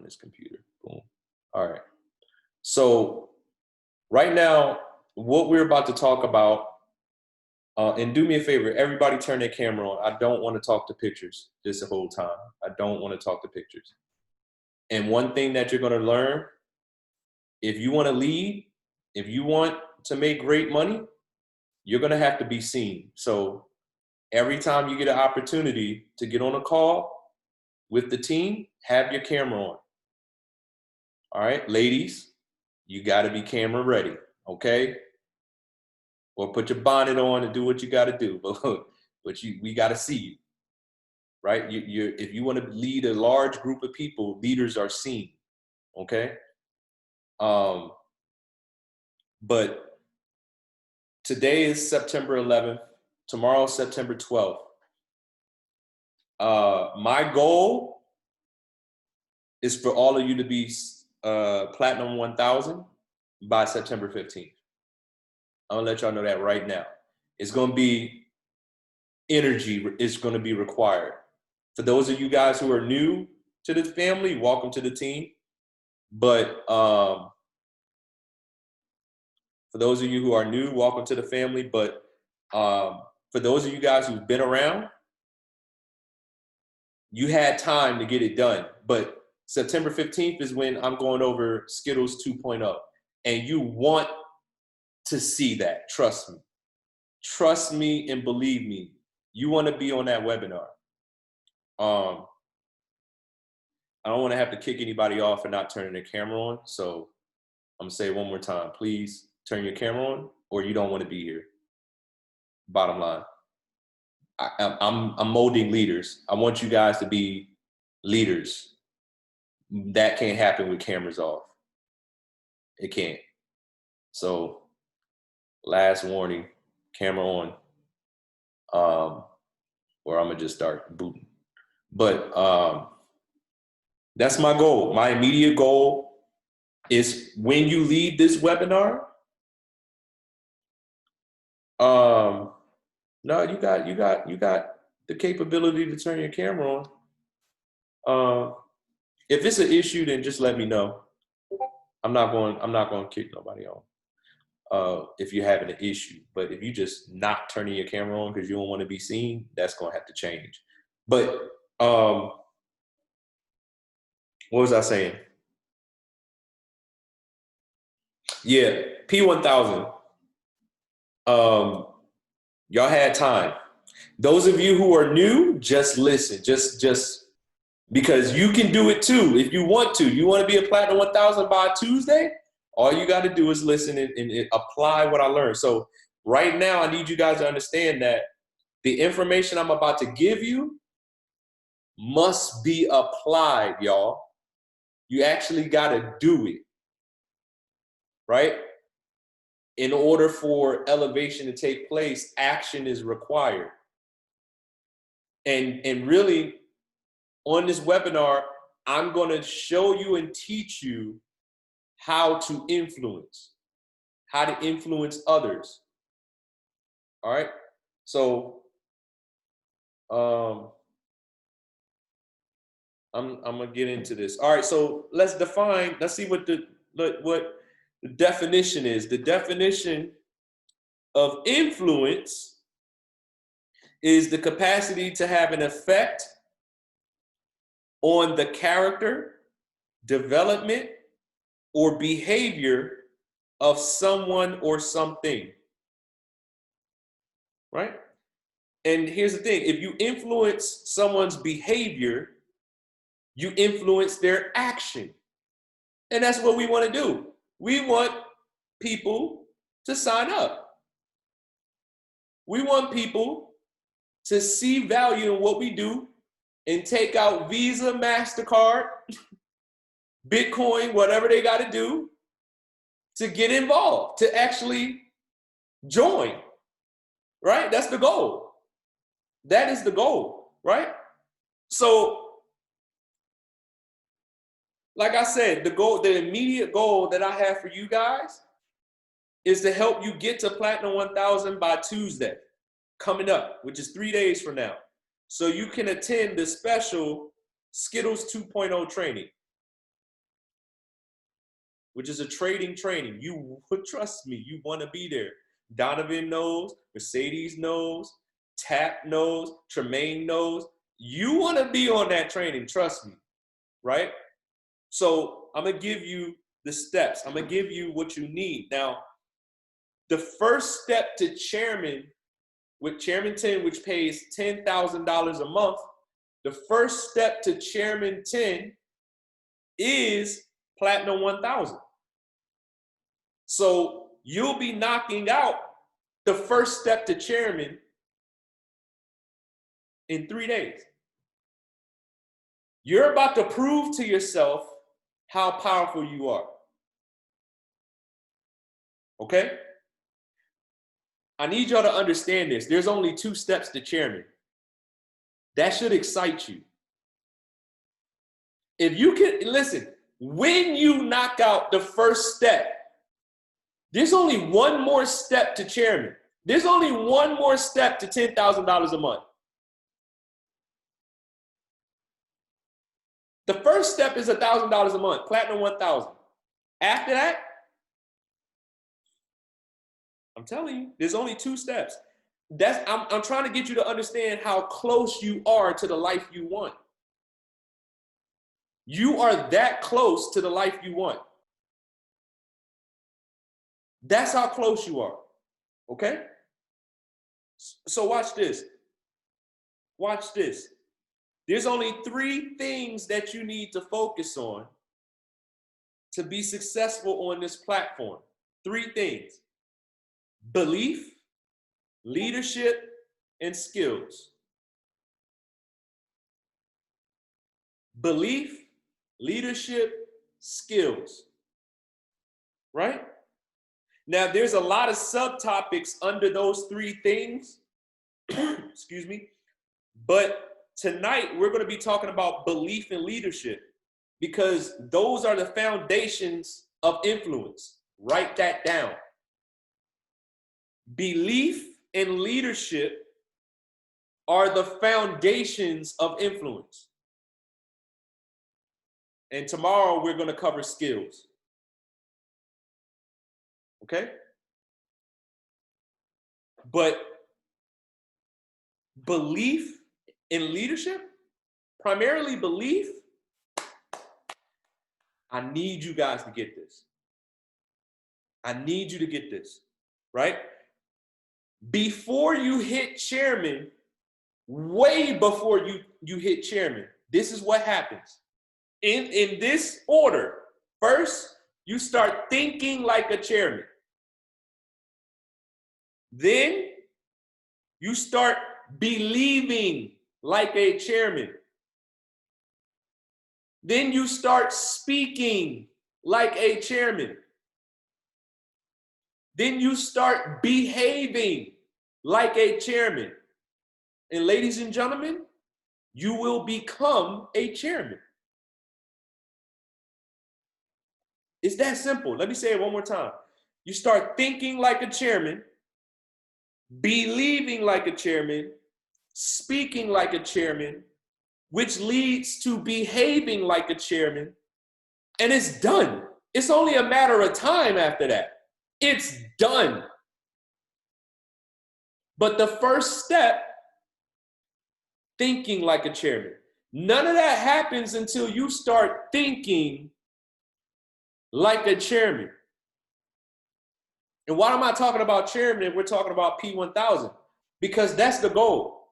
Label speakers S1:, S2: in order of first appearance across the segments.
S1: this computer. Boom. All right. So right now, what we're about to talk about, and do me a favor, everybody turn their camera on. I don't want to talk to pictures this whole time. I don't want to talk to pictures. And one thing that you're going to learn, if you want to lead, if you want to make great money, you're going to have to be seen. So every time you get an opportunity to get on a call with the team, have your camera on. All right, ladies, you got to be camera ready, okay? Or put your bonnet on and do what you got to do, but we got to see you, right? If you want to lead a large group of people, leaders are seen, okay? But today is September 11th. Tomorrow is September 12th. My goal is for all of you to be Platinum 1000 by September 15th. I'm gonna let y'all know that right now. It's gonna be energy is gonna be required. For those of you guys who are new to the family, welcome to the team. But for those of you who are new, welcome to the family. But for those of you guys who've been around, you had time to get it done. But September 15th is when I'm going over Skittles 2.0. And you want to see that, trust me. Trust me and believe me. You want to be on that webinar. I don't want to have to kick anybody off for not turning their camera on. So I'm gonna say it one more time. Please turn your camera on or you don't want to be here. Bottom line. I'm molding leaders. I want you guys to be leaders. That can't happen with cameras off. It can't. So last warning, camera on, or I'm gonna just start booting. But that's my goal. My immediate goal is when you leave this webinar, no, you got the capability to turn your camera on. If it's an issue, then just let me know. I'm not going to kick nobody on. If you're having an issue, but if you just not turning your camera on because you don't want to be seen, that's going to have to change. But what was I saying? Yeah, P1000. Y'all had time. Those of you who are new, just listen. Just because you can do it too if you want to. You want to be a Platinum 1000 by Tuesday? All you got to do is listen and apply what I learned. So right now, I need you guys to understand that the information I'm about to give you must be applied, y'all. You actually got to do it, right? In order for elevation to take place, action is required. And really, on this webinar, I'm going to show you and teach you how to influence others. All right. So I'm gonna get into this. All right. So let's see what the definition is. The definition of influence is the capacity to have an effect on the character, development, or behavior of someone or something, right? And here's the thing, if you influence someone's behavior, you influence their action. And that's what we want to do. We want people to sign up. We want people to see value in what we do and take out Visa, MasterCard, Bitcoin, whatever they got to do to get involved, to actually join, right? That's the goal. That is the goal, right? So, like I said, the immediate goal that I have for you guys is to help you get to Platinum 1000 by Tuesday, coming up, which is 3 days from now. So you can attend the special Skittles 2.0 training. which is a trading training. You would trust me, you want to be there. Donovan knows, Mercedes knows, Tap knows, Tremaine knows. You want to be on that training, trust me, right? So I'm going to give you the steps. I'm going to give you what you need. Now, the first step to chairman, with Chairman 10, which pays $10,000 a month, the first step to Chairman 10 is Platinum 1000. So you'll be knocking out the first step to Chairman in 3 days. You're about to prove to yourself how powerful you are. Okay? I need y'all to understand this. There's only 2 steps to Chairman. That should excite you. If you can, listen, when you knock out the first step, there's only one more step to Chairman. There's only one more step to $10,000 a month. The first step is $1,000 a month, Platinum 1000. After that, I'm telling you, there's only 2 steps. I'm trying to get you to understand how close you are to the life you want. You are that close to the life you want. That's how close you are. Okay? So watch this. Watch this. There's only 3 things that you need to focus on to be successful on this platform. 3 things: belief, leadership, and skills. Belief, leadership, skills. Right? Now, there's a lot of subtopics under those 3 things. Excuse me. But tonight, we're going to be talking about belief and leadership, because those are the foundations of influence. Write that down. Belief and leadership are the foundations of influence. And tomorrow, we're going to cover skills. Okay? But belief in leadership, primarily belief, I need you guys to get this. I need you to get this, right? Before you hit chairman, way before you hit chairman, this is what happens. In this order, first, you start thinking like a chairman. Then you start believing like a chairman. Then you start speaking like a chairman. Then you start behaving like a chairman. And ladies and gentlemen, you will become a chairman. It's that simple. Let me say it one more time. You start thinking like a chairman, believing like a chairman, speaking like a chairman, which leads to behaving like a chairman, and it's done. It's only a matter of time after that. It's done. But the first step, thinking like a chairman. None of that happens until you start thinking like a chairman. And why am I talking about chairman if we're talking about P1000? Because that's the goal.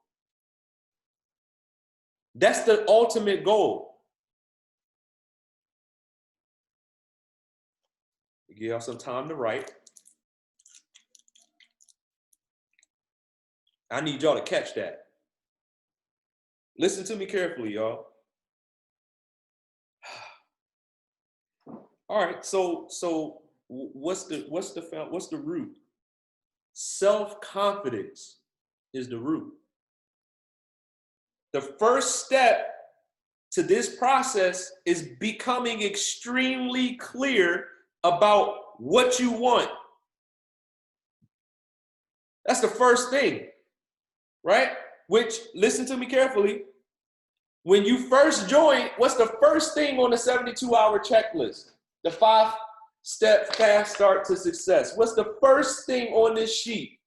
S1: That's the ultimate goal. Give y'all some time to write. I need y'all to catch that. Listen to me carefully, y'all. All right, so what's the root? Self-confidence is the root. The first step to this process is becoming extremely clear about what you want. That's the first thing, right? Which, listen to me carefully, when you first join, what's the first thing on the 72-hour checklist? The 5 fast start to success. What's the first thing on this sheet?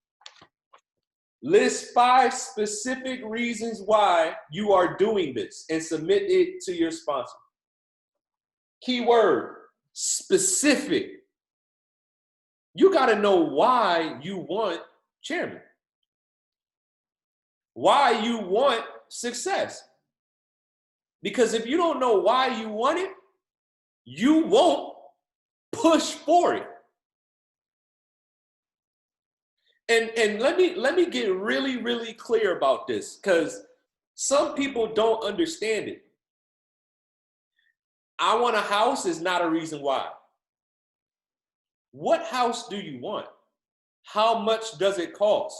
S1: List 5 specific reasons why you are doing this and submit it to your sponsor. Keyword, specific. You got to know why you want chairman, why you want success. Because if you don't know why you want it, you won't push for it. And let me get really, really clear about this, because some people don't understand it. I want a house is not a reason why. What house do you want? How much does it cost?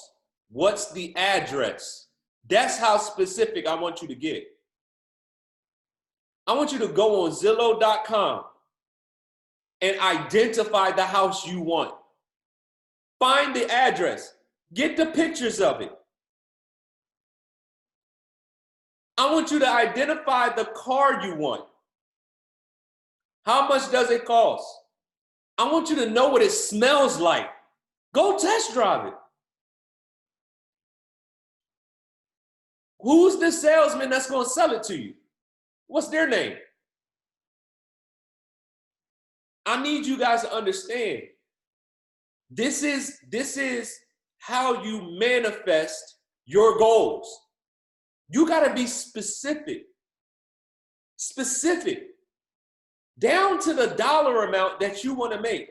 S1: What's the address? That's how specific I want you to get. I want you to go on Zillow.com and identify the house you want. Find the address. Get the pictures of it. I want you to identify the car you want. How much does it cost? I want you to know what it smells like. Go test drive it. Who's the salesman that's going to sell it to you? What's their name? I need you guys to understand. This is how you manifest your goals. You got to be specific. Specific. Down to the dollar amount that you want to make.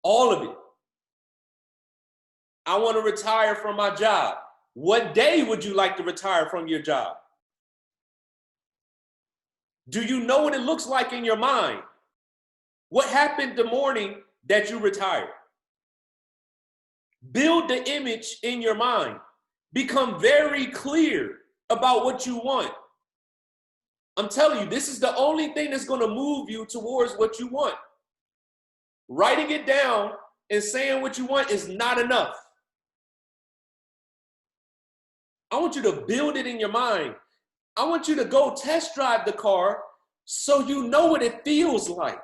S1: All of it. I want to retire from my job. What day would you like to retire from your job? Do you know what it looks like in your mind? What happened the morning that you retired? Build the image in your mind. Become very clear about what you want. I'm telling you, this is the only thing that's going to move you towards what you want. Writing it down and saying what you want is not enough. I want you to build it in your mind. I want you to go test drive the car so you know what it feels like.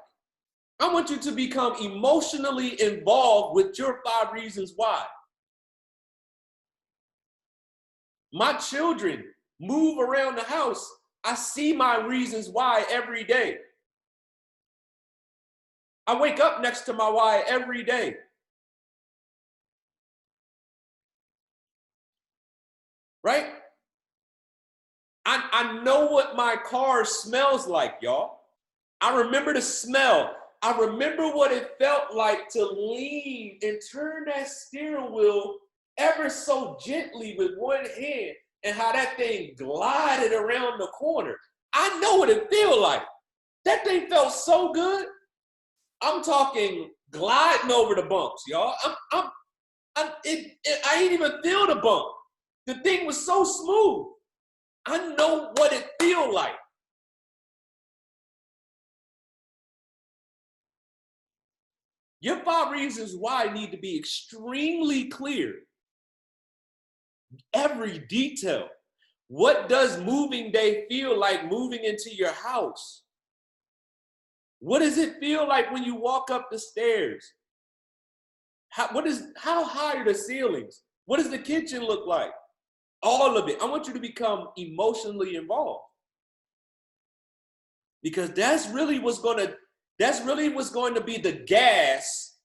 S1: I want you to become emotionally involved with your 5 reasons why. My children move around the house. I see my reasons why every day. I wake up next to my why every day. Right? I know what my car smells like, y'all. I remember the smell. I remember what it felt like to lean and turn that steering wheel ever so gently with one hand and how that thing glided around the corner. I know what it felt like. That thing felt so good. I'm talking gliding over the bumps, y'all. I ain't even feel the bump. The thing was so smooth. I know what it feel like. Your 5 reasons why need to be extremely clear. Every detail. What does moving day feel like moving into your house? What does it feel like when you walk up the stairs? How high are the ceilings? What does the kitchen look like? All of it. I want you to become emotionally involved. Because that's really what's going to be the gas,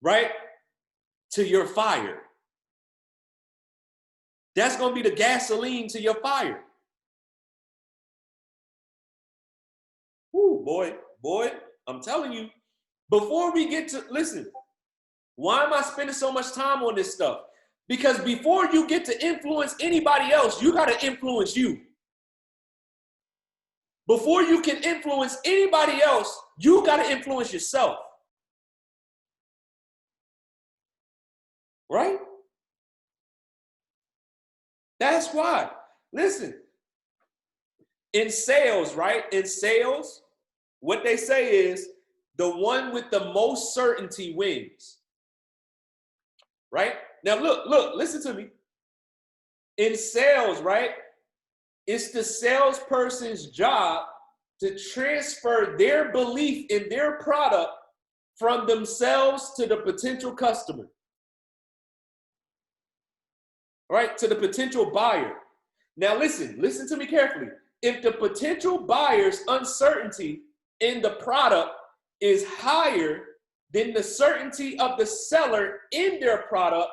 S1: right, to your fire. That's going to be the gasoline to your fire. Woo, boy, I'm telling you, before we get to, listen, why am I spending so much time on this stuff? Because before you get to influence anybody else, you got to influence you. Before you can influence anybody else, you got to influence yourself. Right? That's why. Listen, in sales, right? In sales, what they say is the one with the most certainty wins. Right? Now look, listen to me. In sales, right? It's the salesperson's job to transfer their belief in their product from themselves to the potential customer, right? To the potential buyer. Now listen to me carefully. If the potential buyer's uncertainty in the product is higher than the certainty of the seller in their product,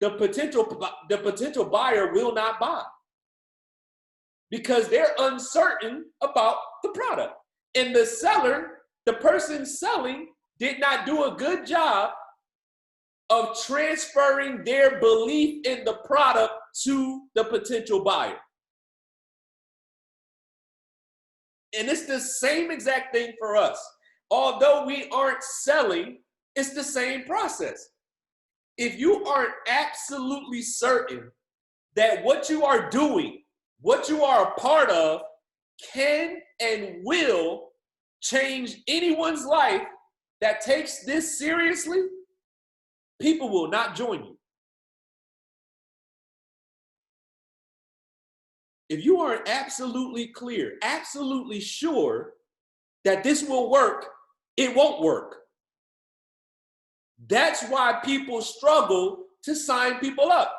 S1: the potential buyer will not buy because they're uncertain about the product. And the seller, the person selling, did not do a good job of transferring their belief in the product to the potential buyer. And it's the same exact thing for us. Although we aren't selling, it's the same process. If you aren't absolutely certain that what you are doing, what you are a part of, can and will change anyone's life that takes this seriously, people will not join you. If you aren't absolutely clear, absolutely sure that this will work, it won't work. That's why people struggle to sign people up,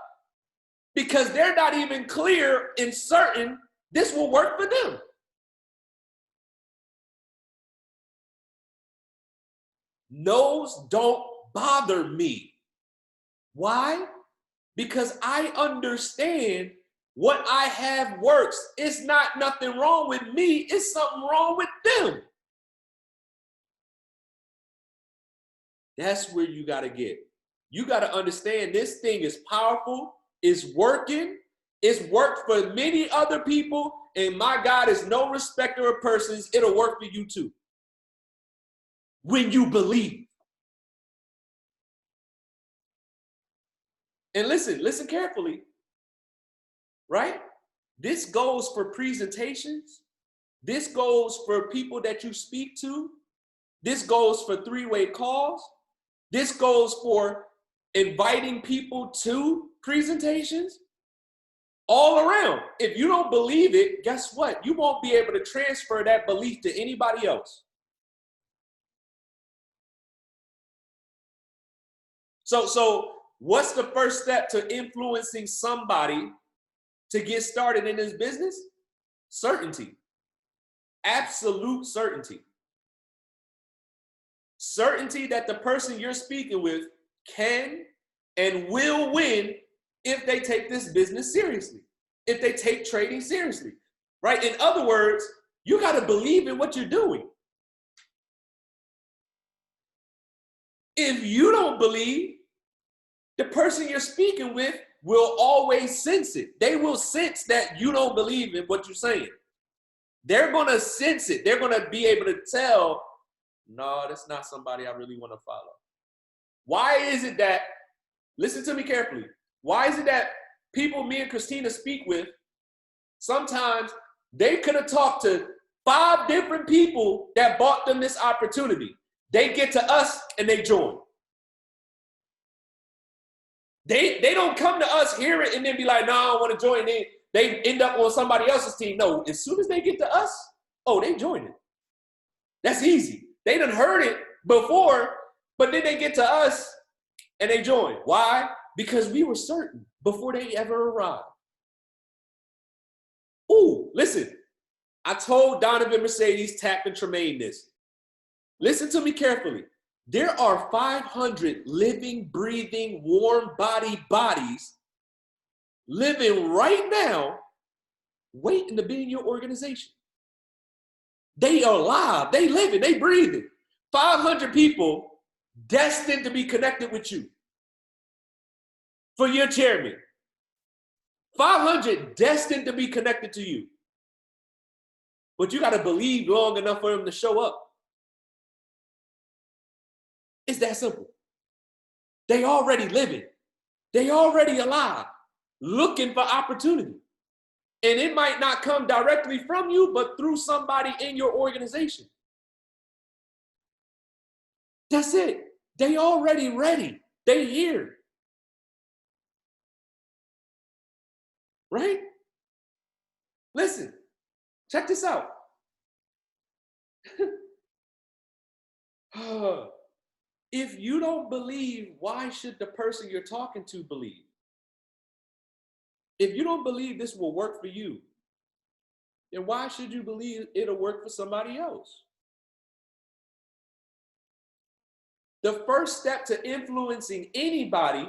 S1: because they're not even clear and certain this will work for them. No's don't bother me. Why? Because I understand what I have works. It's not nothing wrong with me. It's something wrong with them. That's where you got to get. You got to understand this thing is powerful. It's working. It's worked for many other people. And my God is no respecter of persons. It'll work for you too. When you believe. And listen carefully, right? This goes for presentations. This goes for people that you speak to. This goes for three-way calls. This goes for inviting people to presentations. All around. If you don't believe it, guess what? You won't be able to transfer that belief to anybody else. So what's the first step to influencing somebody to get started in this business? Certainty. Absolute certainty. Certainty that the person you're speaking with can and will win if they take this business seriously, if they take trading seriously, right? In other words, you got to believe in what you're doing. If you don't believe, the person you're speaking with will always sense it. They will sense that you don't believe in what you're saying. They're going to sense it. They're going to be able to tell, no, that's not somebody I really want to follow. Why is it that, listen to me carefully, why is it that people me and Christina speak with, sometimes they could have talked to 5 different people that bought them this opportunity. They get to us and they join. They don't come to us, hear it, and then be like, no, I don't want to join. They end up on somebody else's team. No, as soon as they get to us, oh, they join it. That's easy. They done heard it before, but then they get to us and they join. Why? Because we were certain before they ever arrived. Ooh, listen. I told Donovan Mercedes, Tap, and Tremaine this. Listen to me carefully. There are 500 living, breathing, warm-bodied bodies living right now waiting to be in your organization. They are alive. They living. They breathing. 500 people destined to be connected with you for your chairman. 500 destined to be connected to you. But you got to believe long enough for them to show up. It's that simple. They already living. They already alive, looking for opportunity. And it might not come directly from you, but through somebody in your organization. That's it. They already ready. They here. Right? Listen, check this out. If you don't believe, why should the person you're talking to believe? If you don't believe this will work for you, then why should you believe it'll work for somebody else? The first step to influencing anybody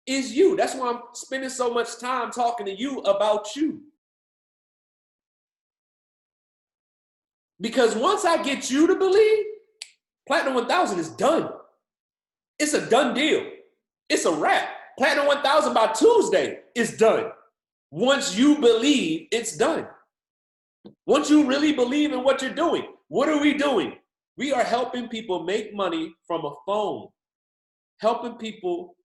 S1: is you. That's why I'm spending so much time talking to you about you. Because once I get you to believe, Platinum 1000 is done. It's a done deal. It's a wrap. Platinum 1000 by Tuesday is done. Once you believe, it's done. Once you really believe in what you're doing, what are we doing? We are helping people make money from a phone, helping people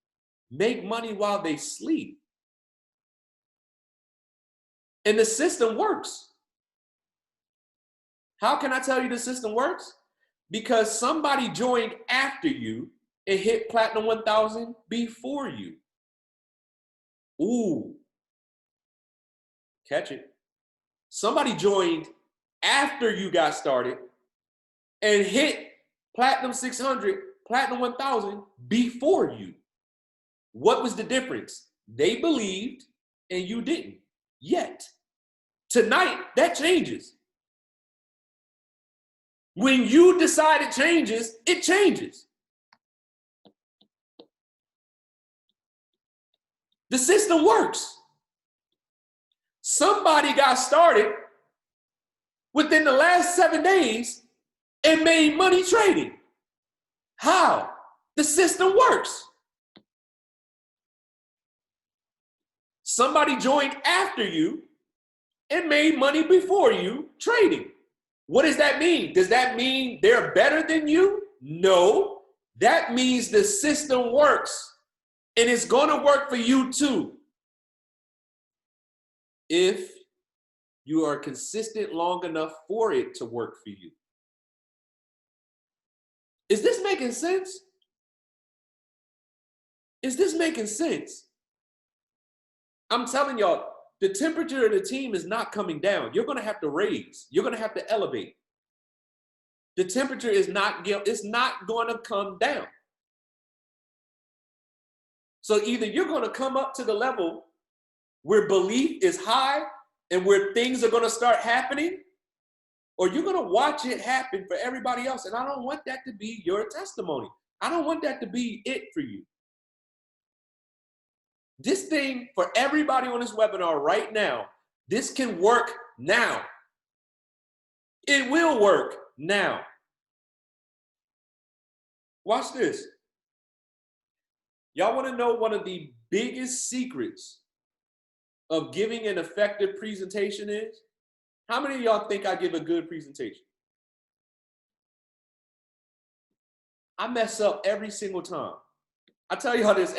S1: make money while they sleep. And the system works. How can I tell you the system works? Because somebody joined after you and hit Platinum 1000 before you. Ooh, catch it. Somebody joined after you got started and hit Platinum 600, Platinum 1000 before you. What was the difference? They believed and you didn't yet. Tonight, that changes. When you decide it changes, it changes. The system works. Somebody got started within the last 7 days and made money trading. How? The system works. Somebody joined after you and made money before you trading. What does that mean? Does that mean they're better than you? No. That means the system works, and it's going to work for you too. If you are consistent long enough for it to work for you. Is this making sense? Is this making sense? I'm telling y'all, the temperature of the team is not coming down. You're going to have to raise. You're going to have to elevate. The temperature is not going to come down. So either you're going to come up to the level where belief is high and where things are going to start happening, or you're going to watch it happen for everybody else. And I don't want that to be your testimony. I don't want that to be it for you. This thing for everybody on this webinar right now, this can work now. It will work now. Watch this. Y'all want to know one of the biggest secrets of giving an effective presentation is? How many of y'all think I give a good presentation? I mess up every single time. I tell y'all this,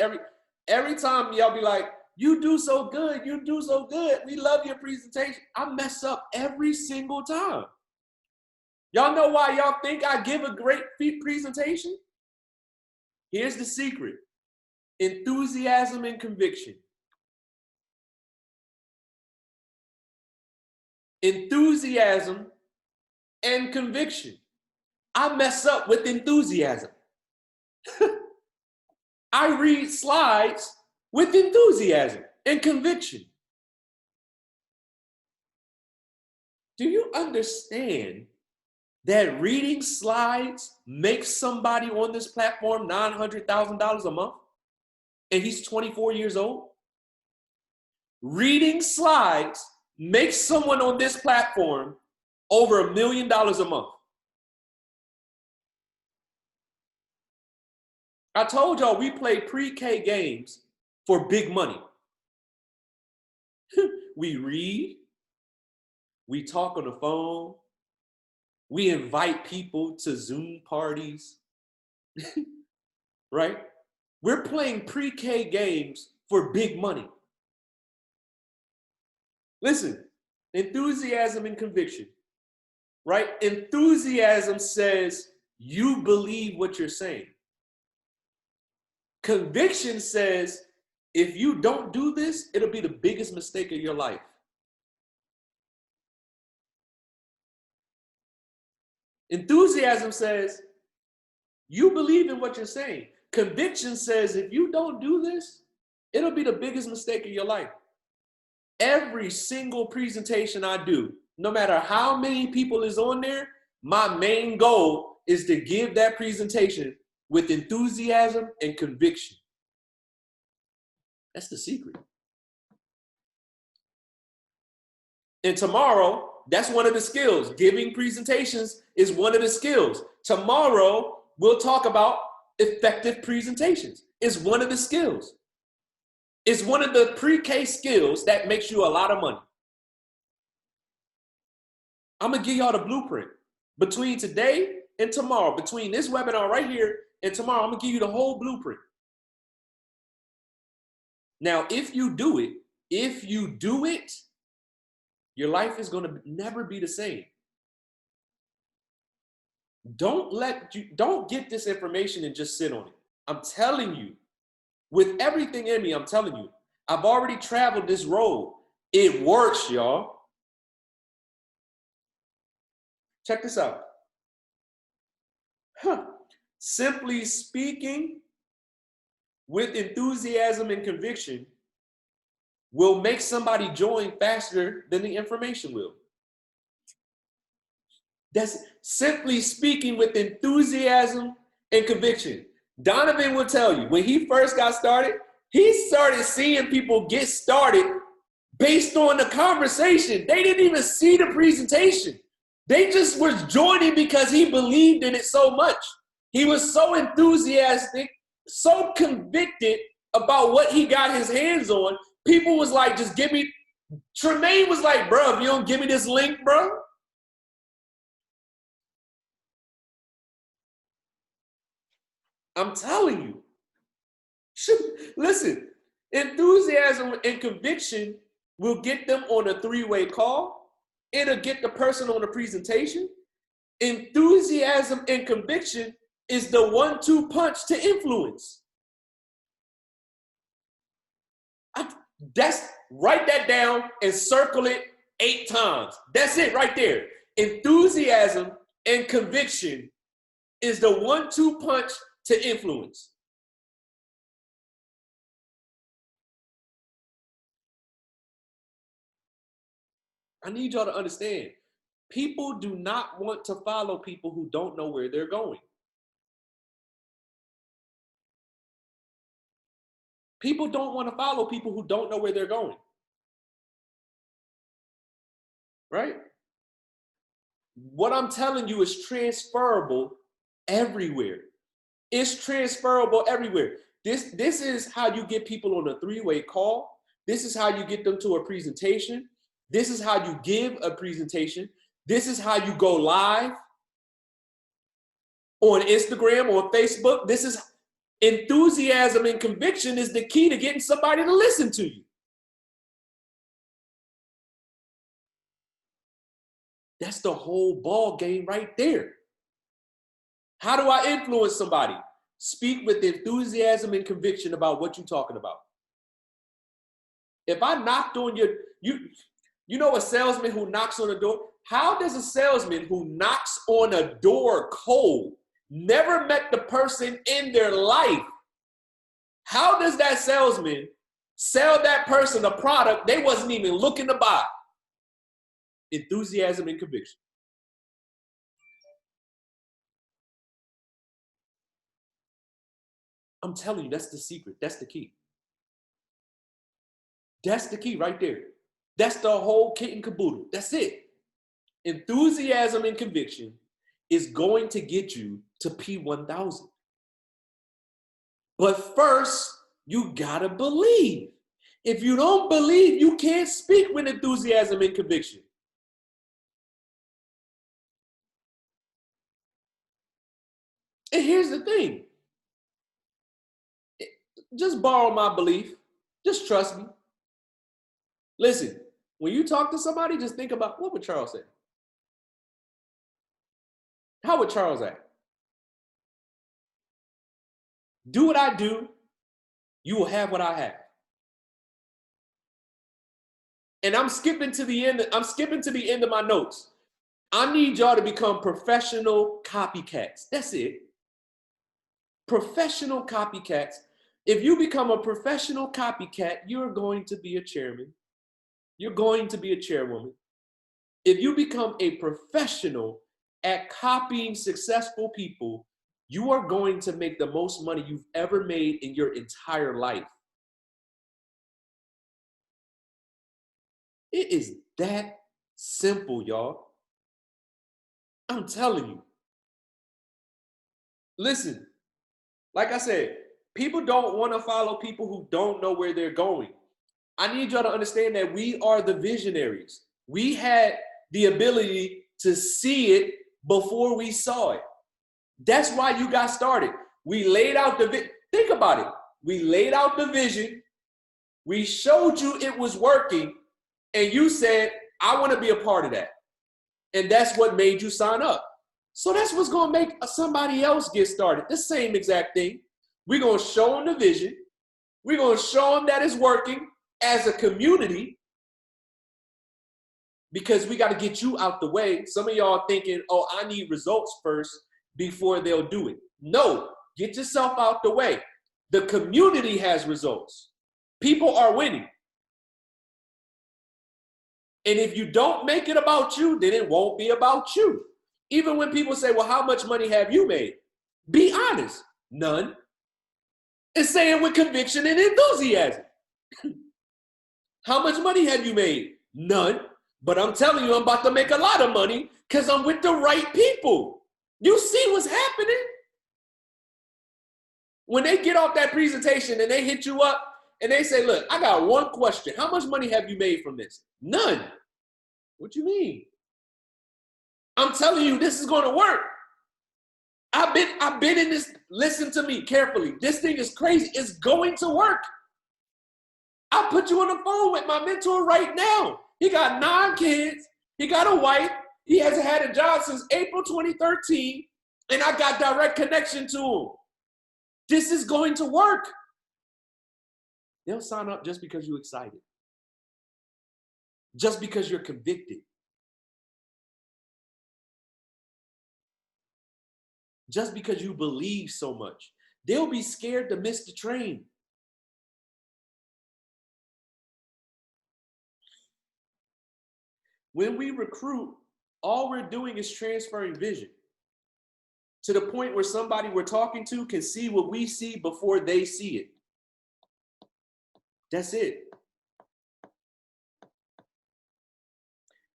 S1: every time y'all be like, you do so good, you do so good. We love your presentation. I mess up every single time. Y'all know why y'all think I give a great presentation? Here's the secret. Enthusiasm and conviction. Enthusiasm and conviction. I mess up with enthusiasm. I read slides with enthusiasm and conviction. Do you understand that reading slides makes somebody on this platform $900,000 a month? And he's 24 years old? Reading slides makes someone on this platform over $1 million a month. I told y'all we play pre-K games for big money. We read, we talk on the phone, we invite people to Zoom parties, right? We're playing pre-K games for big money. Listen, enthusiasm and conviction, right? Enthusiasm says you believe what you're saying. Conviction says if you don't do this, it'll be the biggest mistake of your life. Enthusiasm says, you believe in what you're saying. Conviction says, if you don't do this, it'll be the biggest mistake of your life. Every single presentation I do, no matter how many people is on there, my main goal is to give that presentation with enthusiasm and conviction. That's the secret. And tomorrow, that's one of the skills. Giving presentations is one of the skills. Tomorrow, we'll talk about effective presentations. It's one of the skills. It's one of the pre-K skills that makes you a lot of money. I'm going to give y'all the blueprint. Between today and tomorrow, between this webinar right here and tomorrow, I'm going to give you the whole blueprint. Now, if you do it, your life is going to never be the same. Don't get this information and just sit on it. I'm telling you, with everything in me, I'm telling you, I've already traveled this road. It works, y'all. Check this out. Simply speaking with enthusiasm and conviction will make somebody join faster than the information will. That's simply speaking with enthusiasm and conviction. Donovan will tell you, when he first got started, he started seeing people get started based on the conversation. They didn't even see the presentation. They just was joining because he believed in it so much. He was so enthusiastic, so convicted about what he got his hands on. People was like, just give me, Tremaine was like, bro, if you don't give me this link, bro. I'm telling you. Listen, enthusiasm and conviction will get them on a three-way call. It'll get the person on the presentation. Enthusiasm and conviction is the 1-2 punch to influence. Write that down and circle it 8 times. That's it right there. Enthusiasm and conviction is the 1-2 punch to influence. I need y'all to understand. People do not want to follow people who don't know where they're going. People don't want to follow people who don't know where they're going. Right? What I'm telling you is transferable everywhere. It's transferable everywhere. This is how you get people on a three-way call. This is how you get them to a presentation. This is how you give a presentation. This is how you go live on Instagram or Facebook. This is enthusiasm and conviction is the key to getting somebody to listen to you. That's the whole ball game right there. How do I influence somebody? Speak with enthusiasm and conviction about what you're talking about. If I knocked on you know a salesman who knocks on a door? How does a salesman who knocks on a door cold, never met the person in their life, how does that salesman sell that person a product they wasn't even looking to buy? Enthusiasm and conviction. I'm telling you, that's the secret. That's the key. That's the key right there. That's the whole kit and caboodle. That's it. Enthusiasm and conviction is going to get you to P1000. But first, you gotta believe. If you don't believe, you can't speak with enthusiasm and conviction. And here's the thing. Just borrow my belief. Just trust me. Listen, when you talk to somebody, just think about, what would Charles say? How would Charles act? Do what I do, you will have what I have. And I'm skipping to the end of my notes. I need y'all to become professional copycats. That's it. Professional copycats. If you become a professional copycat, you're going to be a chairman. You're going to be a chairwoman. If you become a professional at copying successful people, you are going to make the most money you've ever made in your entire life. It is that simple, y'all. I'm telling you. Listen, like I said, people don't want to follow people who don't know where they're going. I need y'all to understand that we are the visionaries. We had the ability to see it before we saw it. That's why you got started. We laid out the vision. Think about it. We laid out the vision. We showed you it was working. And you said, I want to be a part of that. And that's what made you sign up. So that's what's going to make somebody else get started. The same exact thing. We're going to show them the vision. We're going to show them that it's working as a community, because we got to get you out the way. Some of y'all thinking, oh, I need results first before they'll do it. No, get yourself out the way. The community has results. People are winning. And if you don't make it about you, then it won't be about you. Even when people say, well, how much money have you made? Be honest. None. And say it with conviction and enthusiasm. How much money have you made? None. But I'm telling you, I'm about to make a lot of money because I'm with the right people. You see what's happening? When they get off that presentation and they hit you up and they say, look, I got one question. How much money have you made from this? None. What you mean? I'm telling you, this is going to work. I've been in this. Listen to me carefully. This thing is crazy. It's going to work. I'll put you on the phone with my mentor right now. He got 9 kids. He got a wife. He hasn't had a job since April 2013. And I got direct connection to him. This is going to work. They'll sign up just because you're excited. Just because you're convicted. Just because you believe so much. They'll be scared to miss the train. When we recruit, all we're doing is transferring vision to the point where somebody we're talking to can see what we see before they see it. That's it.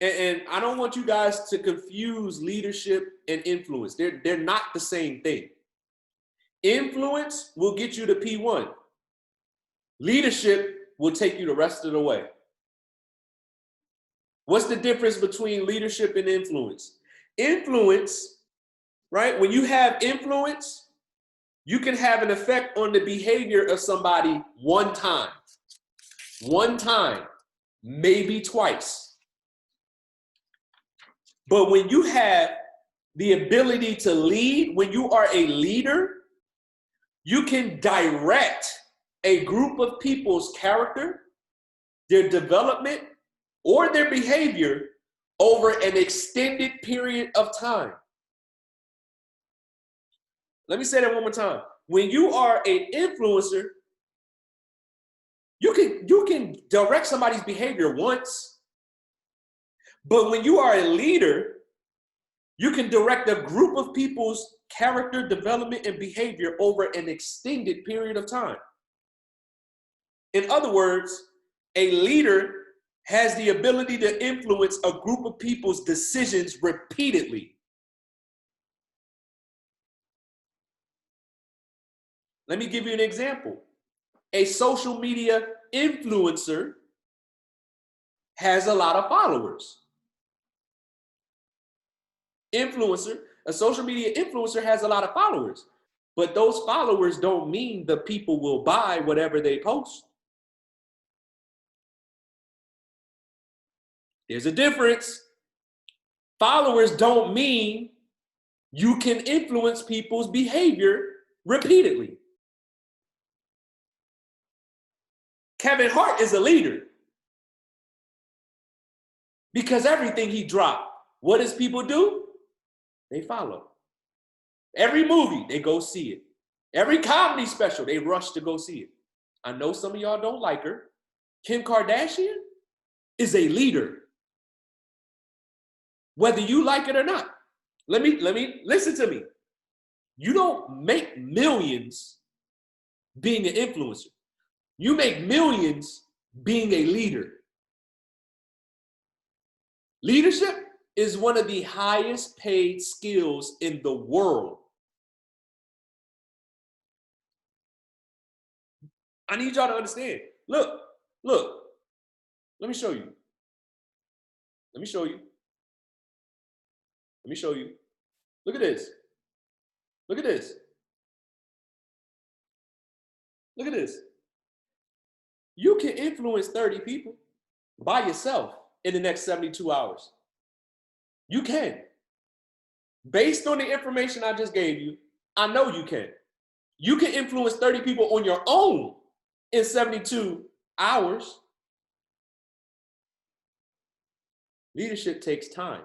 S1: And I don't want you guys to confuse leadership and influence. They're not the same thing. Influence will get you to P1. Leadership will take you the rest of the way. What's the difference between leadership and influence? Influence, right? When you have influence, you can have an effect on the behavior of somebody one time, maybe twice. But when you have the ability to lead, when you are a leader, you can direct a group of people's character, their development, or their behavior over an extended period of time. Let me say that one more time. When you are an influencer, you can direct somebody's behavior once. But when you are a leader, you can direct a group of people's character development and behavior over an extended period of time. In other words, a leader has the ability to influence a group of people's decisions repeatedly. Let me give you an example. A social media influencer has a lot of followers. A social media influencer has a lot of followers, but those followers don't mean the people will buy whatever they post. There's a difference. Followers don't mean you can influence people's behavior repeatedly. Kevin Hart is a leader because everything he dropped What does people do? They follow. Every movie, they go see it. Every comedy special, they rush to go see it. I know some of y'all don't like her. Kim Kardashian is a leader, whether you like it or not. Let me listen to me. You don't make millions being an influencer. You make millions being a leader. Leadership is one of the highest paid skills in the world. I need y'all to understand. Look, let me show you. Let me show you. Let me show you. Look at this. Look at this. Look at this. You can influence 30 people by yourself in the next 72 hours. You can. Based on the information I just gave you, I know you can. You can influence 30 people on your own in 72 hours. Leadership takes time.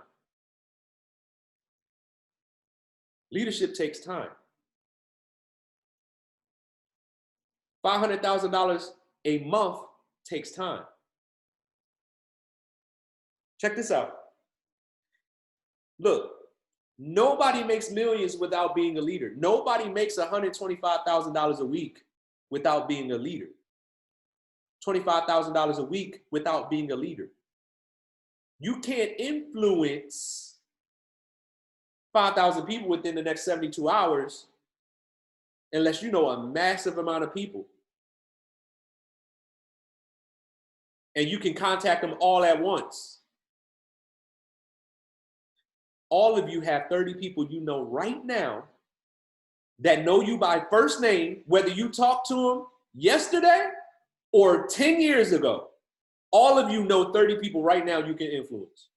S1: Leadership takes time. $500,000 a month takes time. Check this out. Look, nobody makes millions without being a leader. Nobody makes $125,000 a week without being a leader. $25,000 a week without being a leader. You can't influence 5,000 people within the next 72 hours unless you know a massive amount of people. And you can contact them all at once. All of you have 30 people you know right now that know you by first name, whether you talked to them yesterday or 10 years ago. All of you know 30 people right now you can influence.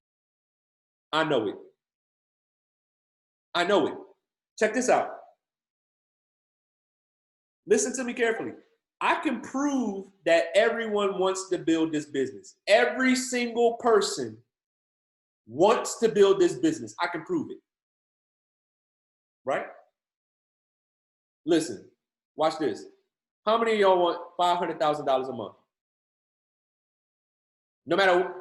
S1: I know it. I know it. Check this out. Listen to me carefully. I can prove that everyone wants to build this business. Every single person wants to build this business. I can prove it. Right? Listen, watch this. How many of y'all want $500,000 a month? No matter,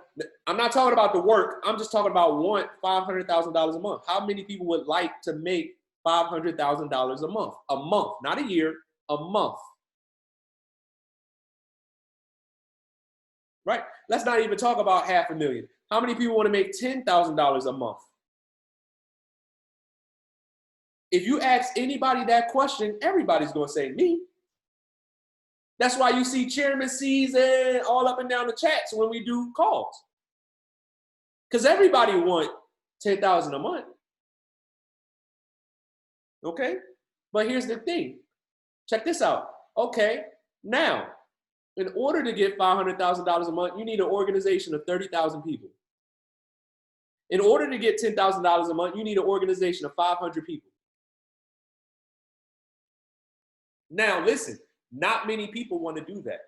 S1: I'm not talking about the work. I'm just talking about want $500,000 a month. How many people would like to make $500,000 a month? A month, not a year, a month. Right? Let's not even talk about $500,000. How many people want to make $10,000 a month? If you ask anybody that question, everybody's going to say me. That's why you see Chairman C's and all up and down the chats when we do calls. Because everybody want $10,000 a month. Okay? But here's the thing. Check this out. Okay, now, in order to get $500,000 a month, you need an organization of 30,000 people. In order to get $10,000 a month, you need an organization of 500 people. Now, listen, not many people want to do that.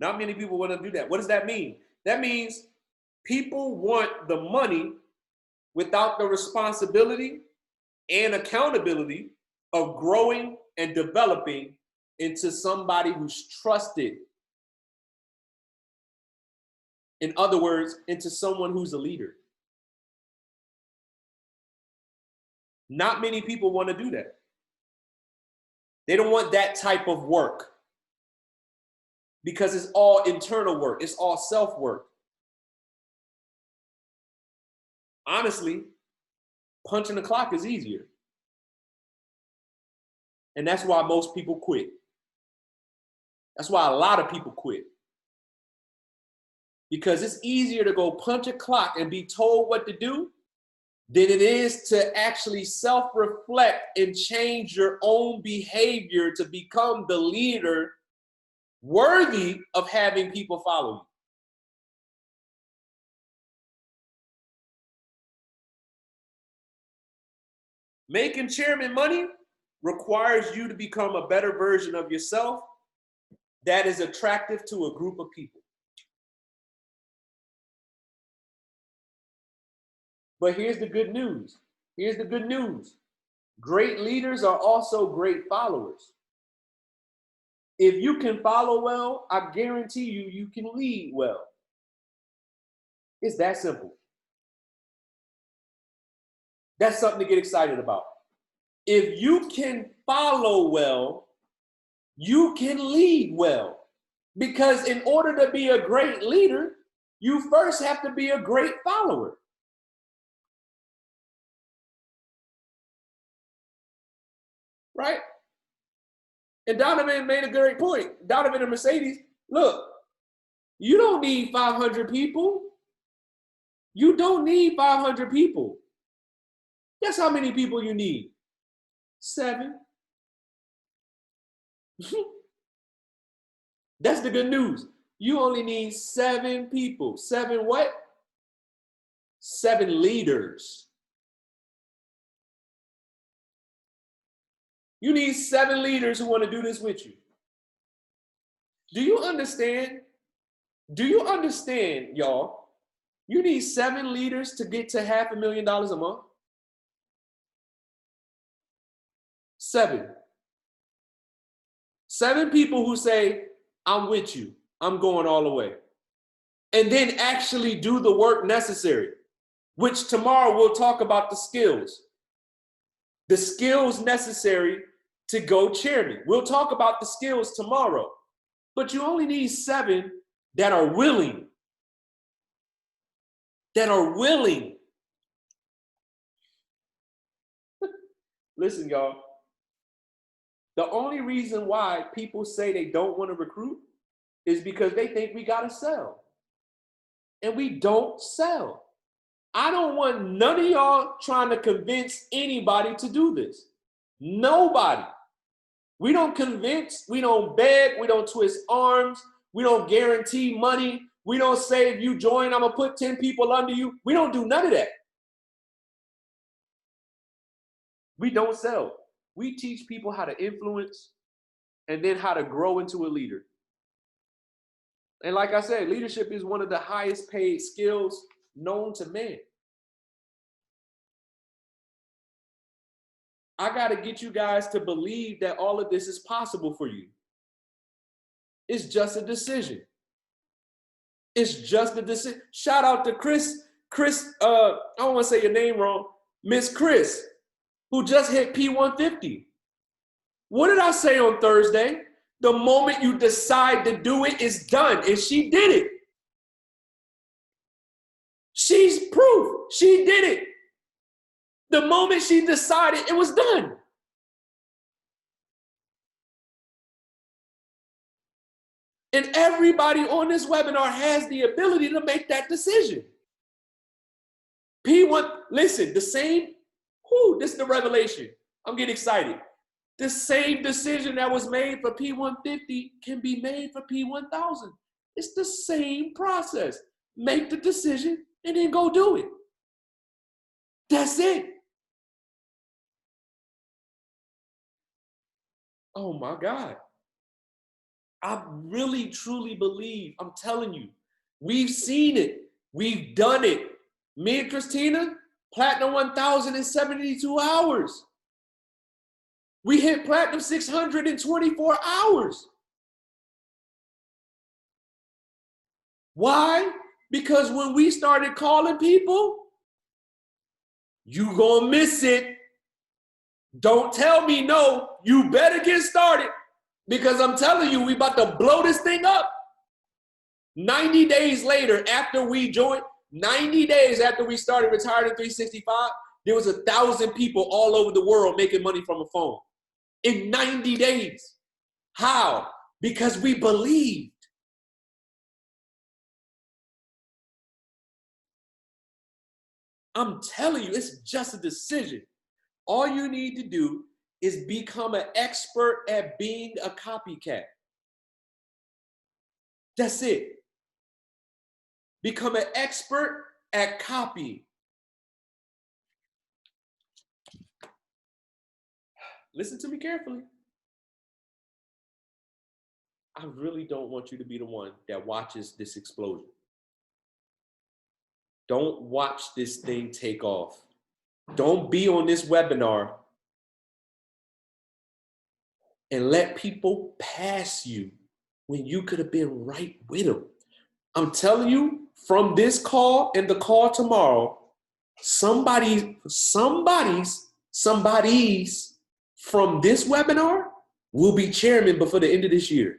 S1: Not many people want to do that. What does that mean? That means people want the money without the responsibility and accountability of growing and developing into somebody who's trusted. In other words, into someone who's a leader. Not many people want to do that. They don't want that type of work because it's all internal work. It's all self-work. Honestly, punching the clock is easier. And that's why most people quit. That's why a lot of people quit. Because it's easier to go punch a clock and be told what to do than it is to actually self-reflect and change your own behavior to become the leader worthy of having people follow you. Making chairman money requires you to become a better version of yourself that is attractive to a group of people. But here's the good news. Here's the good news. Great leaders are also great followers. If you can follow well, I guarantee you, you can lead well. It's that simple. That's something to get excited about. If you can follow well, you can lead well. Because in order to be a great leader, you first have to be a great follower. Right? And Donovan made a great point. Donovan and Mercedes, look, you don't need 500 people. You don't need 500 people. Guess how many people you need? 7. That's the good news. You only need 7 people. 7 what? 7 leaders. You need 7 leaders who want to do this with you. Do you understand? Do you understand, y'all? You need 7 leaders to get to $500,000 a month. 7. 7 people who say, I'm with you. I'm going all the way. And then actually do the work necessary, which tomorrow we'll talk about the skills. The skills necessary to go chairman. We'll talk about the skills tomorrow. But you only need 7 that are willing. That are willing. Listen, y'all. The only reason why people say they don't want to recruit is because they think we got to sell. And we don't sell. I don't want none of y'all trying to convince anybody to do this. Nobody. We don't convince, we don't beg, we don't twist arms, we don't guarantee money. We don't say if you join, I'm going to put 10 people under you. We don't do none of that. We don't sell. We teach people how to influence and then how to grow into a leader. And like I said, leadership is one of the highest paid skills known to man. I got to get you guys to believe that all of this is possible for you. It's just a decision. It's just a decision. Shout out to Chris, I don't want to say your name wrong, Miss Chris, who just hit P150. What did I say on Thursday? The moment you decide to do it, it's done. And she did it. She's proof. She did it. The moment she decided, it was done. And everybody on this webinar has the ability to make that decision. P1, listen, the same, this is the revelation. I'm getting excited. The same decision that was made for P150 can be made for P1000. It's the same process. Make the decision and then go do it. That's it. Oh my God. I really, truly believe, I'm telling you, we've seen it. We've done it. Me and Christina, Platinum 1000 in 72 hours. We hit Platinum 600 in 24 hours. Why? Because when we started calling people, you gonna miss it. Don't tell me no. You better get started. Because I'm telling you, we about to blow this thing up. 90 days later, after we joined, 90 days after we started Retired in 365, there was 1,000 people all over the world making money from a phone. In 90 days. How? Because we believed. I'm telling you, it's just a decision. All you need to do is become an expert at being a copycat. That's it. Become an expert at copy. Listen to me carefully. I really don't want you to be the one that watches this explosion. Don't watch this thing take off. Don't be on this webinar and let people pass you when you could have been right with them. I'm telling you, from this call and the call tomorrow, somebody's from this webinar will be chairman before the end of this year.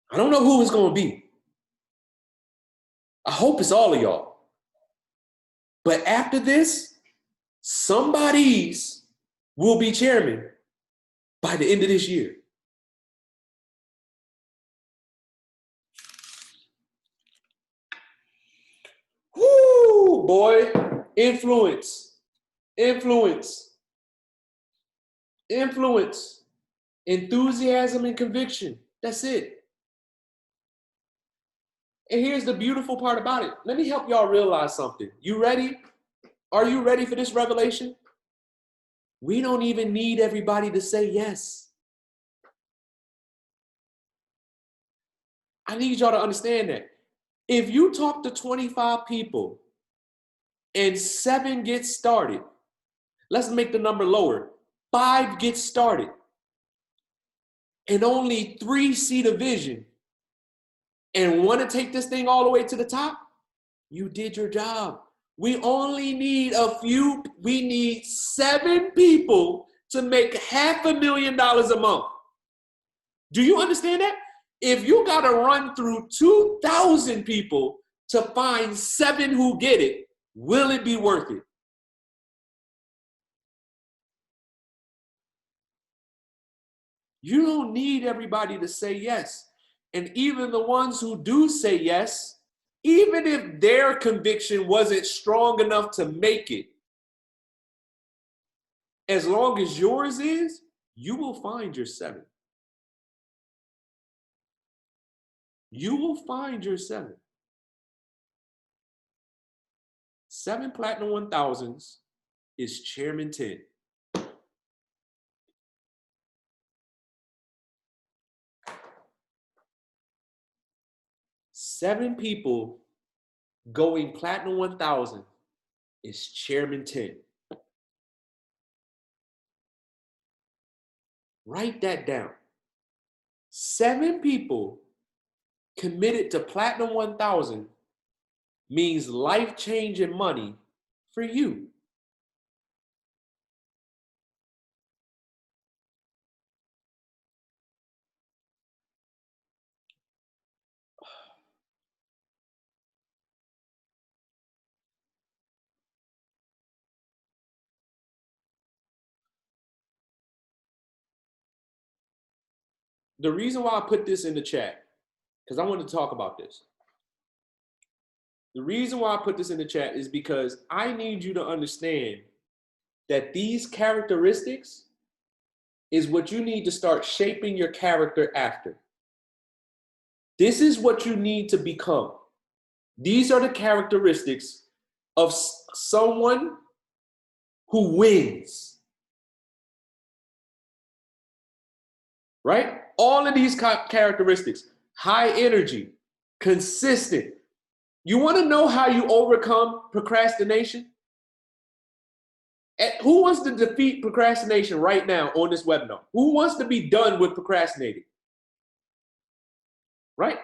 S1: I don't know who it's going to be. I hope it's all of y'all. But after this, somebody's will be chairman by the end of this year. Woo, boy. Influence, enthusiasm and conviction. That's it. And here's the beautiful part about it. Let me help y'all realize something. You ready? Are you ready for this revelation? We don't even need everybody to say yes. I need y'all to understand that. If you talk to 25 people and 7 get started, let's make the number lower. 5 get started and only 3 see the vision and want to take this thing all the way to the top, you did your job. We only need we need 7 people to make $500,000 a month. Do you understand that? If you got to run through 2,000 people to find 7 who get it, will it be worth it? You don't need everybody to say yes. And even the ones who do say yes, even if their conviction wasn't strong enough to make it, as long as yours is, you will find your 7. You will find your 7. 7 Platinum 1000s is Chairman 10. Seven people going Platinum 1000 is Chairman 10. Write that down. 7 people committed to Platinum 1000 means life-changing money for you. The reason why I put this in the chat, because I wanted to talk about this. The reason why I put this in the chat is because I need you to understand that these characteristics is what you need to start shaping your character after. This is what you need to become. These are the characteristics of someone who wins. Right? All of these characteristics, high energy, consistent. You want to know how you overcome procrastination? Who wants to defeat procrastination right now on this webinar? Who wants to be done with procrastinating? Right?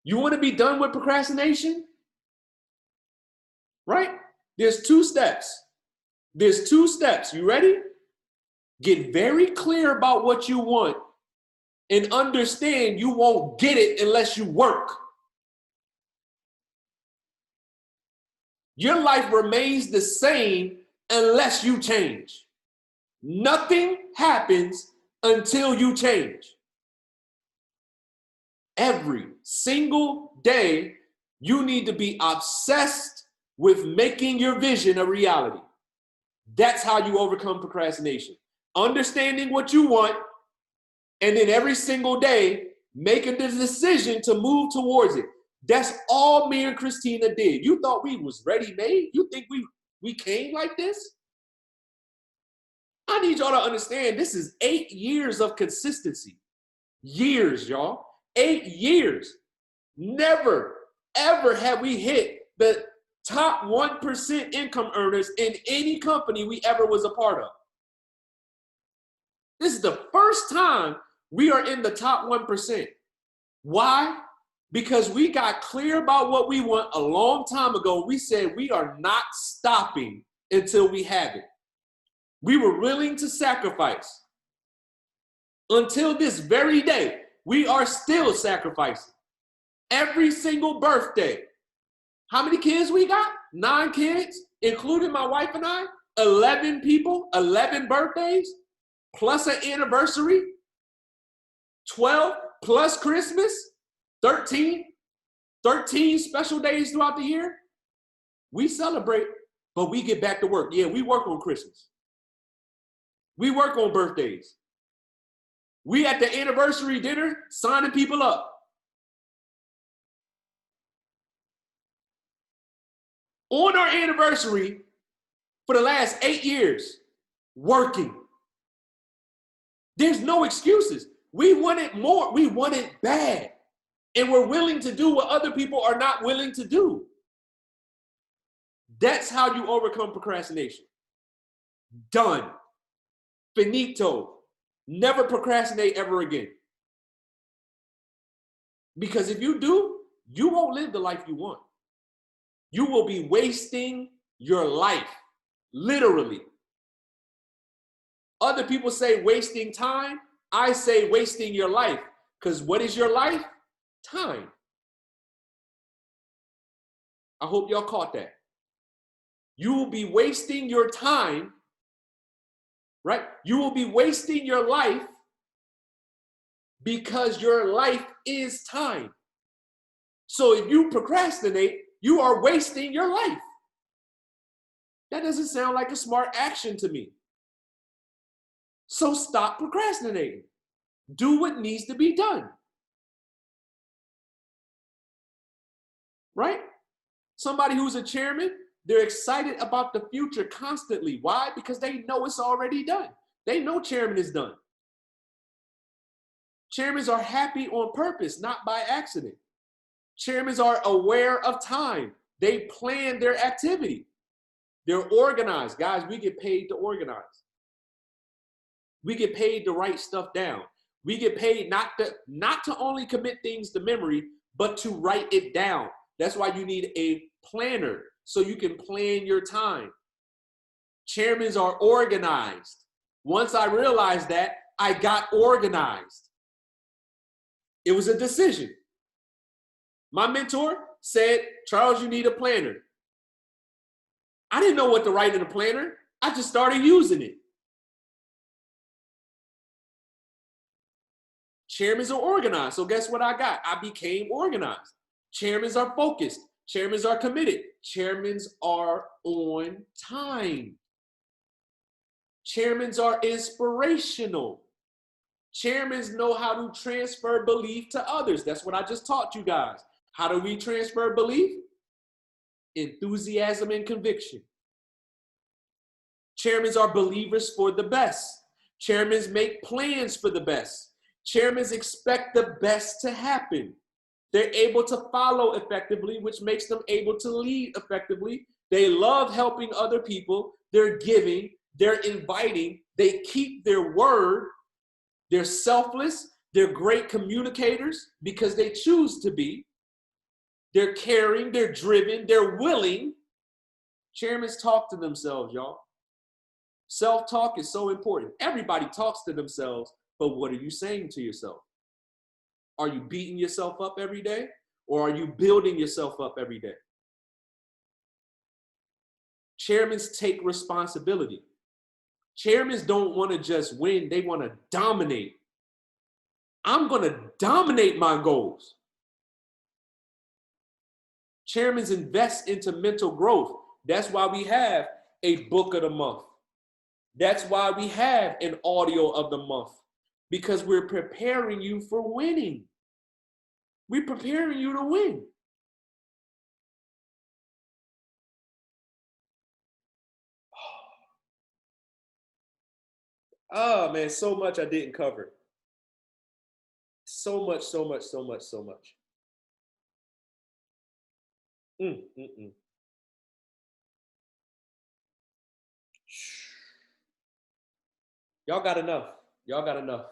S1: You want to be done with procrastination? Right? There's 2 steps. There's 2 steps. You ready? Get very clear about what you want and understand you won't get it unless you work. Your life remains the same unless you change. Nothing happens until you change. Every single day, you need to be obsessed with making your vision a reality. That's how you overcome procrastination. Understanding what you want, and then every single day, making the decision to move towards it. That's all me and Christina did. You thought we was ready-made? You think we came like this? I need y'all to understand this is 8 years of consistency. Years, y'all. 8 years. Never, ever have we hit the top 1% income earners in any company we ever was a part of. This is the first time we are in the top 1%. Why? Because we got clear about what we want a long time ago. We said we are not stopping until we have it. We were willing to sacrifice. Until this very day, we are still sacrificing. Every single birthday. How many kids we got? 9 kids, including my wife and I. 11 people, 11 birthdays, plus an anniversary. 12 plus Christmas. 13 special days throughout the year. We celebrate, but we get back to work. Yeah, we work on Christmas. We work on birthdays. We at the anniversary dinner signing people up. On our anniversary for the last 8 years, working. There's no excuses. We want it more. We want it bad. And we're willing to do what other people are not willing to do. That's how you overcome procrastination. Done. Finito. Never procrastinate ever again. Because if you do, you won't live the life you want. You will be wasting your life, literally. Other people say wasting time. I say wasting your life. Because what is your life? Time. I hope y'all caught that. You will be wasting your time, right? You will be wasting your life because your life is time. So if you procrastinate, you are wasting your life. That doesn't sound like a smart action to me. So stop procrastinating. Do what needs to be done. Right? Somebody who's a chairman, they're excited about the future constantly. Why? Because they know it's already done. They know chairman is done. Chairmen are happy on purpose, not by accident. Chairmen are aware of time. They plan their activity. They're organized. Guys, we get paid to organize. We get paid to write stuff down. We get paid not to only commit things to memory, but to write it down. That's why you need a planner so you can plan your time. Chairmen are organized. Once I realized that, I got organized. It was a decision. My mentor said, Charles, you need a planner. I didn't know what to write in a planner. I just started using it. Chairmen are organized. So guess what I got? I became organized. Chairmen are focused. Chairmen are committed. Chairmen are on time. Chairmen are inspirational. Chairmen know how to transfer belief to others. That's what I just taught you guys. How do we transfer belief? Enthusiasm and conviction. Chairmen are believers for the best. Chairmen make plans for the best. Chairmen expect the best to happen. They're able to follow effectively, which makes them able to lead effectively. They love helping other people. They're giving. They're inviting. They keep their word. They're selfless. They're great communicators because they choose to be. They're caring. They're driven. They're willing. Chairmen talk to themselves, y'all. Self-talk is so important. Everybody talks to themselves, but what are you saying to yourself? Are you beating yourself up every day, or are you building yourself up every day? Chairmen take responsibility. Chairmen don't want to just win, they want to dominate. I'm going to dominate my goals. Chairmen invest into mental growth. That's why we have a book of the month. That's why we have an audio of the month, because we're preparing you for winning. We're preparing you to win. Oh man, so much I didn't cover. So much, so much, so much, so much. Mm, mm, mm. Y'all got enough. Y'all got enough.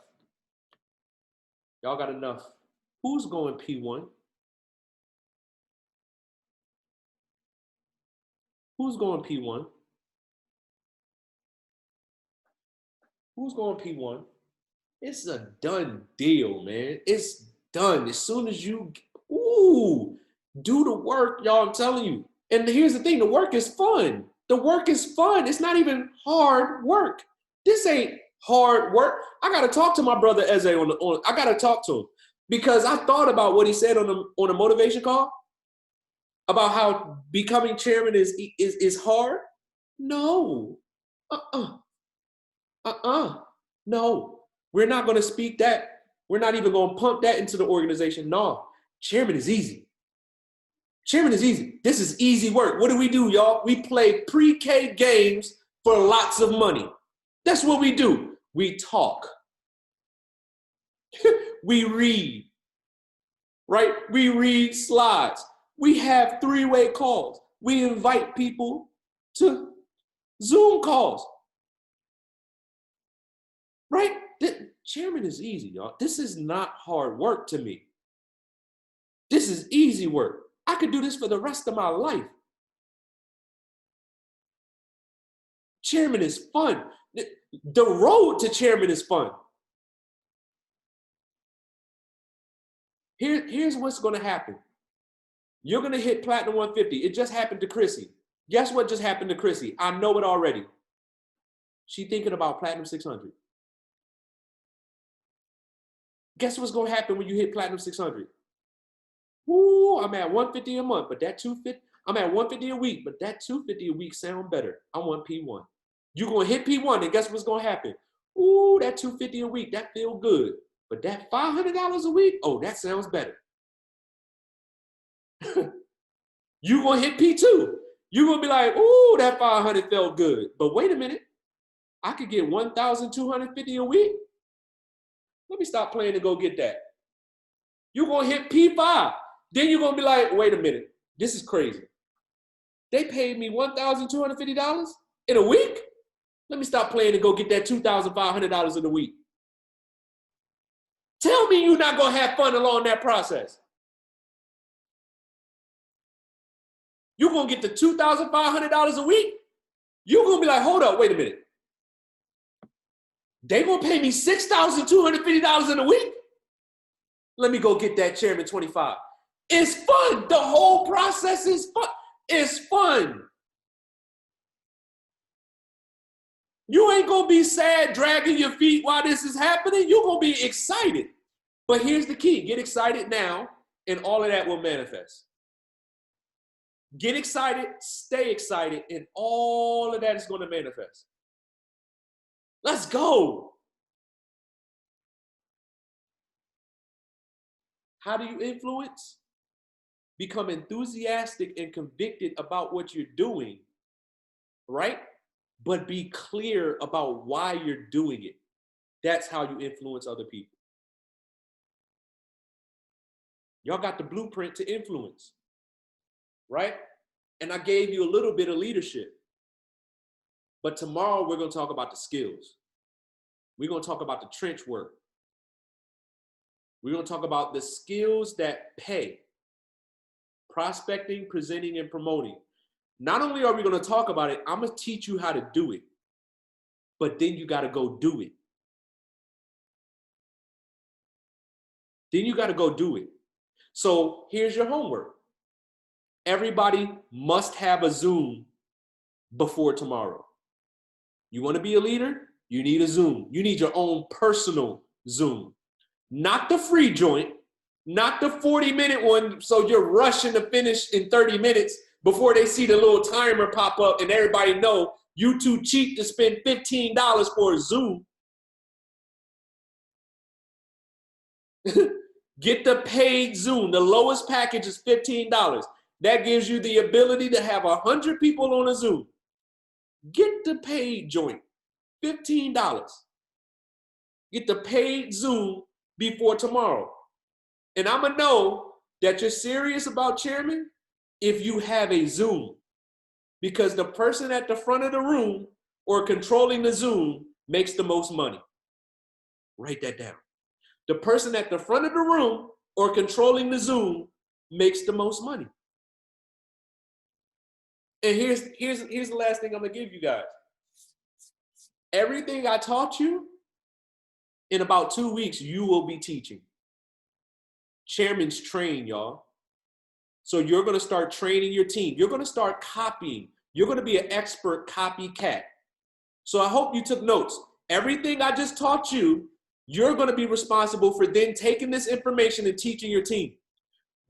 S1: Y'all got enough. Who's going P1? Who's going P1? Who's going P1? It's a done deal, man. It's done. As soon as you, do the work, y'all. I'm telling you. And here's the thing: the work is fun. The work is fun. It's not even hard work. This ain't hard work. I gotta talk to my brother Eze on. I gotta talk to him because I thought about what he said on the motivation call about how becoming chairman is hard. No. Uh-uh. Uh-uh. No. We're not going to speak that. We're not even going to pump that into the organization. No. Chairman is easy. Chairman is easy. This is easy work. What do, y'all? We play pre-K games for lots of money. That's what we do. We talk. We read. Right? We read slides. We have three-way calls. We invite people to Zoom calls. Right? Chairman is easy, y'all. This is not hard work to me. This is easy work. I could do this for the rest of my life. Chairman is fun. The road to chairman is fun. Here's what's going to happen. You're going to hit Platinum 150. It just happened to Chrissy. Guess what just happened to Chrissy? I know it already. She's thinking about Platinum 600. Guess what's going to happen when you hit Platinum 600? Woo, I'm at 150 a month, but that 250, I'm at 150 a week, but that 250 a week sound better. I want P1. You're going to hit P1, and guess what's going to happen? Ooh, that 250 a week, that feel good. But that $500 a week, oh, that sounds better. You're going to hit P2. You're going to be like, ooh, that 500 felt good. But wait a minute. I could get 1,250 a week. Let me stop playing and go get that. You're going to hit P5. Then you're going to be like, wait a minute. This is crazy. They paid me $1,250 in a week? Let me stop playing and go get that $2,500 in a week. Tell me you're not going to have fun along that process. You're going to get the $2,500 a week? You're going to be like, hold up, wait a minute. They going to pay me $6,250 in a week? Let me go get that Chairman 25. It's fun. The whole process is fun. It's fun. You ain't going to be sad dragging your feet while this is happening. You're going to be excited. But here's the key. Get excited now, and all of that will manifest. Get excited, stay excited, and all of that is going to manifest. Let's go. How do you influence? Become enthusiastic and convicted about what you're doing, right? But be clear about why you're doing it. That's how you influence other people. Y'all got the blueprint to influence, right? And I gave you a little bit of leadership. But tomorrow we're going to talk about the skills. We're going to talk about the trench work. We're going to talk about the skills that pay. Prospecting, presenting, and promoting. Not only are we going to talk about it, I'm going to teach you how to do it. But then you got to go do it. Then you got to go do it. So here's your homework. Everybody must have a Zoom before tomorrow. You want to be a leader? You need a Zoom. You need your own personal Zoom. Not the free joint, not the 40-minute one so you're rushing to finish in 30 minutes before they see the little timer pop up and everybody know you too cheap to spend $15 for a Zoom. Get the paid Zoom. The lowest package is $15. That gives you the ability to have 100 people on a Zoom. Get the paid joint, $15. get the paid Zoom before tomorrow. And I'm gonna know that you're serious about chairman if you have a Zoom, because the person at the front of the room or controlling the Zoom makes the most money. Write that down. The person at the front of the room or controlling the Zoom makes the most money. And here's the last thing I'm gonna give you guys. Everything I taught you, in about 2 weeks, you will be teaching. Chairman's train, y'all. So you're gonna start training your team. You're gonna start copying. You're gonna be an expert copycat. So I hope you took notes. Everything I just taught you, you're gonna be responsible for then taking this information and teaching your team.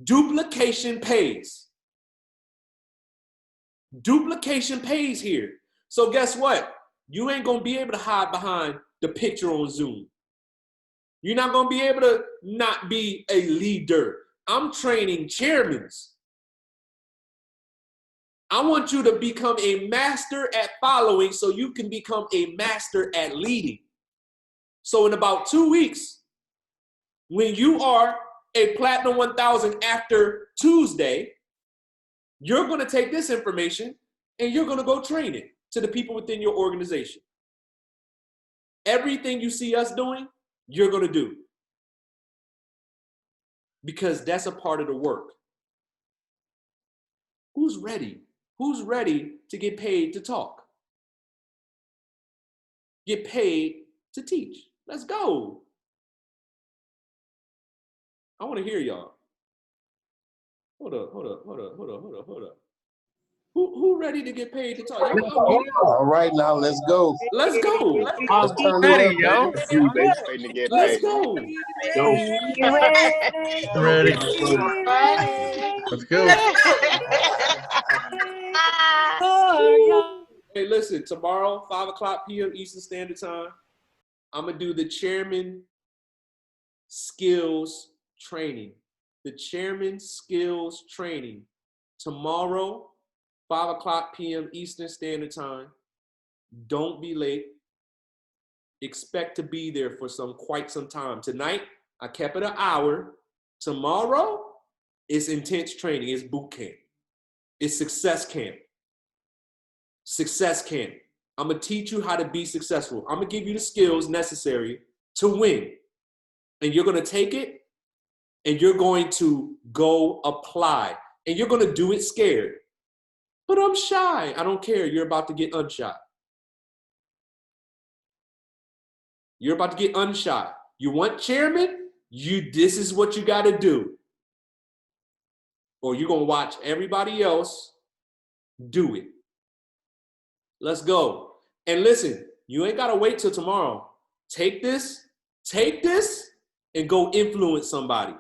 S1: Duplication pays. Duplication pays here. So guess what? You ain't gonna be able to hide behind the picture on Zoom. You're not gonna be able to not be a leader. I'm training chairmen. I want you to become a master at following so you can become a master at leading. So in about 2 weeks, when you are a Platinum 1000 after Tuesday, you're gonna take this information and you're gonna go train it to the people within your organization. Everything you see us doing, you're gonna do. Because that's a part of the work. Who's ready? Who's ready to get paid to talk? Get paid to teach. Let's go. I want to hear y'all. Hold up. Who ready to get paid to talk?
S2: All right, now let's go.
S1: Let's go.
S2: Let's turn it up,
S3: Yo.
S1: Let's go.
S4: Ready. Let's go.
S1: Hey, listen, tomorrow, 5 o'clock p.m. Eastern Standard Time, I'm going to do the chairman skills training. The chairman skills training. Tomorrow, 5 o'clock p.m. Eastern Standard Time. Don't be late. Expect to be there for quite some time. Tonight, I kept it an hour. Tomorrow, it's intense training. It's boot camp. It's success camp. Success camp. I'm going to teach you how to be successful. I'm going to give you the skills necessary to win. And you're going to take it and you're going to go apply. And you're going to do it scared. But I'm shy. I don't care. You're about to get unshy. You're about to get unshy. You want chairman? This is what you got to do. Or you're going to watch everybody else do it. Let's go. And listen, you ain't got to wait till tomorrow. Take this, and go influence somebody.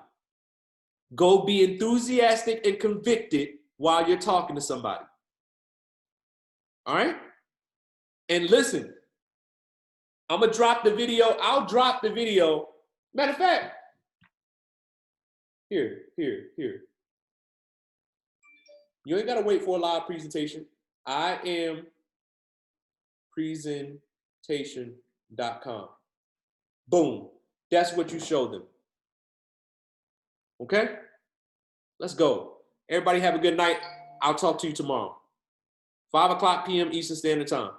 S1: Go be enthusiastic and convicted while you're talking to somebody. All right? And listen, I'm going to drop the video. I'll drop the video. Matter of fact, here. You ain't got to wait for a live presentation. I am presentation.com. Boom. That's what you show them. Okay? Let's go. Everybody have a good night. I'll talk to you tomorrow. 5 o'clock p.m. Eastern Standard Time.